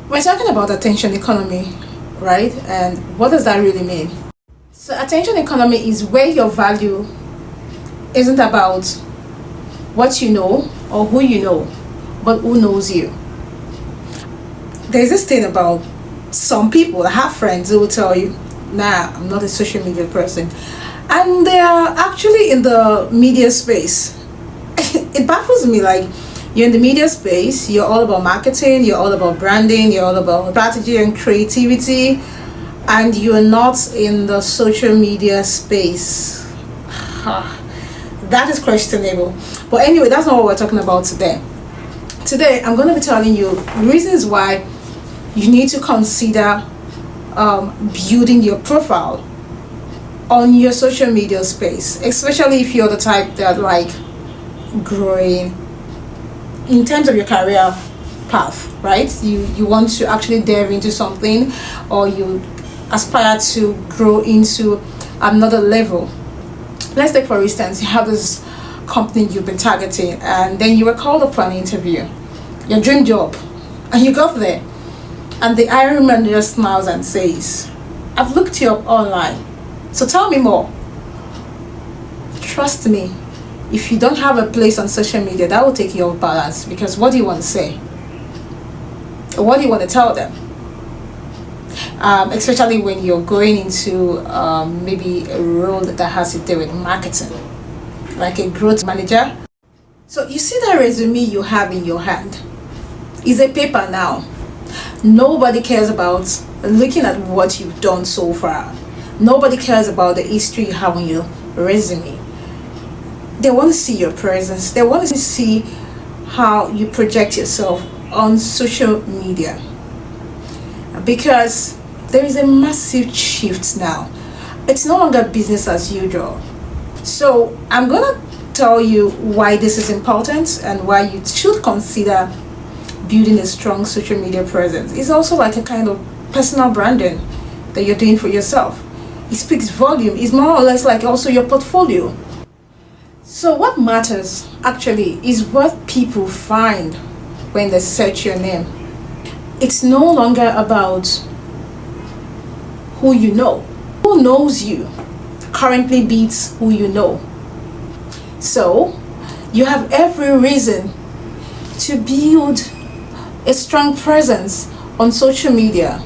We're talking about attention economy, right? And what does that really mean? So, attention economy is where your value isn't about what you know or who you know, but who knows you. There's this thing about some people that have friends who will tell you, nah, I'm not a social media person. And they are actually in the media space. It baffles me, like, you're in the media space, you're all about marketing, you're all about branding, you're all about strategy and creativity, and you're not in the social media space. That is questionable. But anyway, that's not what we're talking about today. Today, I'm going to be telling you reasons why you need to consider building your profile on your social media space, especially if you're the type that like growing in terms of your career path, right? You want to actually delve into something, or you aspire to grow into another level. Let's take for instance, you have this company you've been targeting, and then you were called up for an interview, your dream job, and you got there, and the hiring manager smiles and says, I've looked you up online, so tell me more. Trust me, if you don't have a place on social media, that will take you off balance, because what do you want to say? What do you want to tell them? Especially when you're going into maybe a role that has to do with marketing, like a growth manager. So you see that resume you have in your hand is a paper now. Nobody cares about looking at what you've done so far. Nobody cares about the history you have on your resume. They want to see your presence. They want to see how you project yourself on social media, because there is a massive shift now. It's no longer business as usual. So I'm gonna tell you why this is important and why you should consider building a strong social media presence. It's also like a kind of personal branding that you're doing for yourself. It speaks volume. It's more or less like also your portfolio. So what matters actually is what people find when they search your name. It's no longer about who you know. Who knows you currently beats who you know. So you have every reason to build a strong presence on social media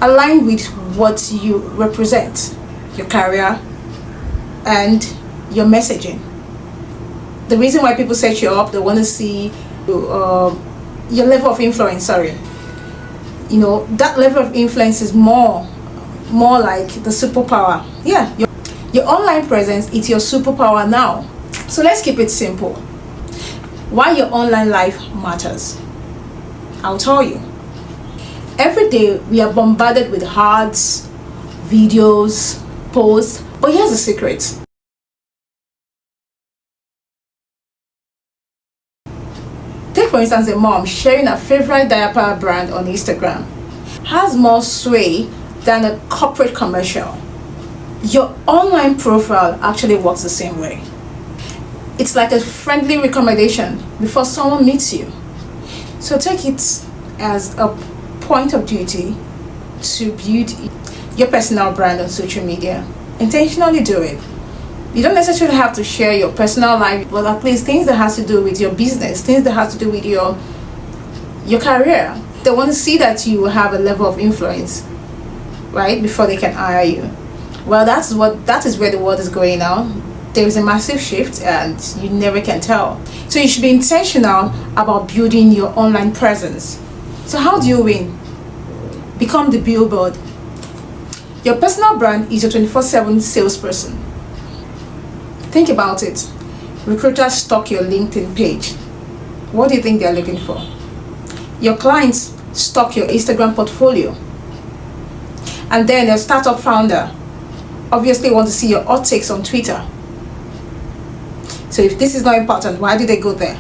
aligned with what you represent, your career and your messaging. The reason why people search you up, they want to see your level of influence. Sorry, you know, that level of influence is more like the superpower. Yeah, your online presence is your superpower now. So let's keep it simple. Why your online life matters, I'll tell you. Every day we are bombarded with ads, videos, posts, but here's the secret. Take for instance a mom sharing her favorite diaper brand on Instagram has more sway than a corporate commercial. Your online profile actually works the same way. It's like a friendly recommendation before someone meets you. So take it as a point of duty to build your personal brand on social media. Intentionally do it. You don't necessarily have to share your personal life, but at least things that has to do with your business, things that has to do with your career. They want to see that you have a level of influence, right, before they can hire you. Well, that is where the world is going now. There is a massive shift and you never can tell. So you should be intentional about building your online presence. So how do you win? Become the billboard. Your personal brand is your 24/7 salesperson. Think about it. Recruiters stalk your LinkedIn page. What do you think they're looking for? Your clients stalk your Instagram portfolio. And then your startup founder obviously want to see your hot takes on Twitter. So if this is not important, why do they go there?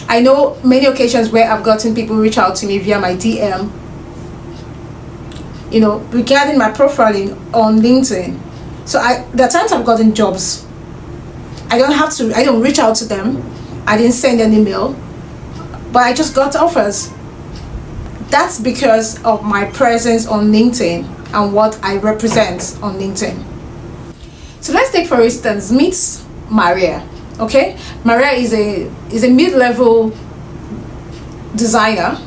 I know many occasions where I've gotten people reach out to me via my DM, you know, regarding my profiling on LinkedIn. So there are times I've gotten jobs. I don't reach out to them. I didn't send an email, but I just got offers. That's because of my presence on LinkedIn and what I represent on LinkedIn. So let's take for instance, meet Maria. Okay, Maria is a mid-level designer.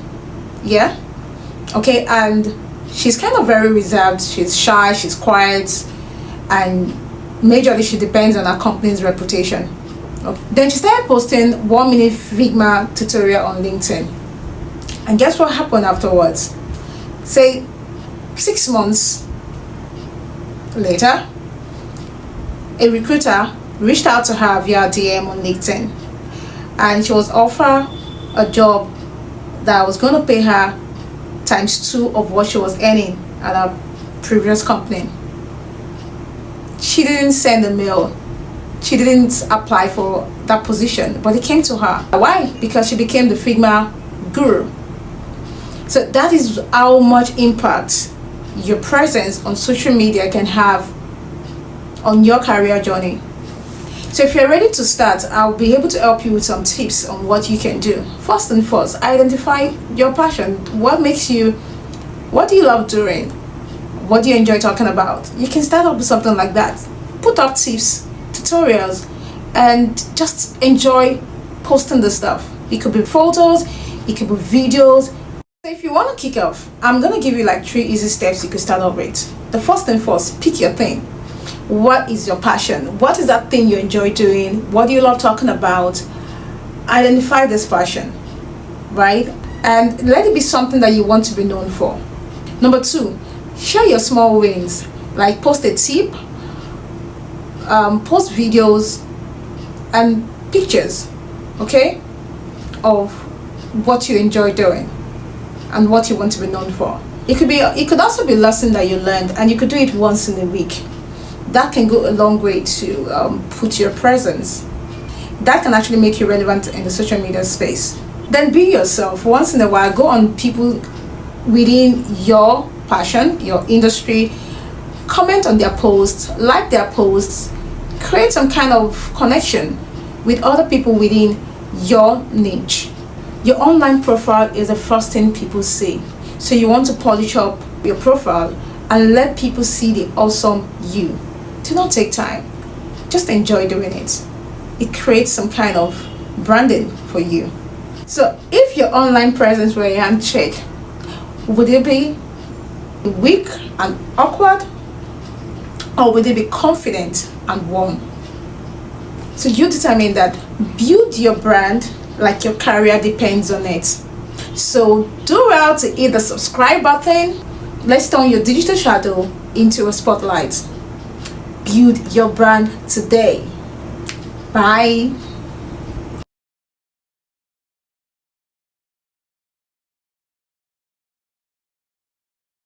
Yeah. Okay, and she's kind of very reserved. She's shy, she's quiet, and majorly she depends on her company's reputation. Okay. Then she started posting 1 minute Figma tutorial on LinkedIn. And guess what happened afterwards? Say 6 months later, a recruiter reached out to her via DM on LinkedIn, and she was offered a job that was going to pay her ×2 of what she was earning at her previous company. She didn't send a mail, she didn't apply for that position, but it came to her. Why? Because she became the Figma guru. So that is how much impact your presence on social media can have on your career journey. So if you're ready to start, I'll be able to help you with some tips on what you can do. First and foremost, identify your passion. What do you love doing? What do you enjoy talking about? You can start up with something like that. Put up tips, tutorials, and just enjoy posting the stuff. It could be photos, it could be videos. So if you want to kick off, I'm going to give you like 3 easy steps you could start off with. The first and foremost, pick your thing. What is your passion? What is that thing you enjoy doing? What do you love talking about? Identify this passion, right? And let it be something that you want to be known for. Number 2, share your small wins. Like post a tip, post videos and pictures, okay, of what you enjoy doing and what you want to be known for. It could also be a lesson that you learned, and you could do it once in a week. That can go a long way to put your presence. That can actually make you relevant in the social media space. Then be yourself. Once in a while, go on people within your passion, your industry, comment on their posts, like their posts, create some kind of connection with other people within your niche. Your online profile is the first thing people see. So you want to polish up your profile and let people see the awesome you. Do not take time. Just enjoy doing it. It creates some kind of branding for you. So if your online presence were a handshake, would it be weak and awkward, or would it be confident and warm? So you determine that. Build your brand like your career depends on it. So do well to hit the subscribe button. Let's turn your digital shadow into a spotlight. Build your brand today. Bye.